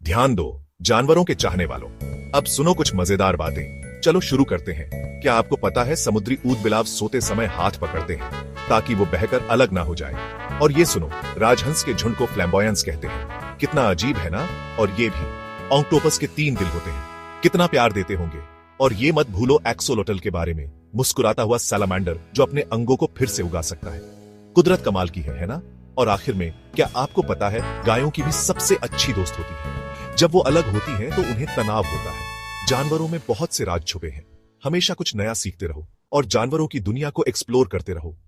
ध्यान दो जानवरों के चाहने वालों, अब सुनो कुछ मजेदार बातें। चलो शुरू करते हैं। क्या आपको पता है समुद्री ऊदबिलाव सोते समय हाथ पकड़ते हैं ताकि वो बहकर अलग ना हो जाए। और ये सुनो, राजहंस के झुंड को फ्लैम्बॉयंस कहते हैं। कितना अजीब है ना। और ये भी, ऑक्टोपस के 3 दिल होते हैं, कितना प्यार देते होंगे। और ये मत भूलो एक्सोलोटल के बारे में, मुस्कुराता हुआ सैलामेंडर जो अपने अंगों को फिर से उगा सकता है। कुदरत कमाल की है ना। और आखिर में, क्या आपको पता है गायों की भी सबसे अच्छी दोस्त होती है। जब वो अलग होती हैं तो उन्हें तनाव होता है। जानवरों में बहुत से राज छुपे हैं। हमेशा कुछ नया सीखते रहो और जानवरों की दुनिया को एक्सप्लोर करते रहो।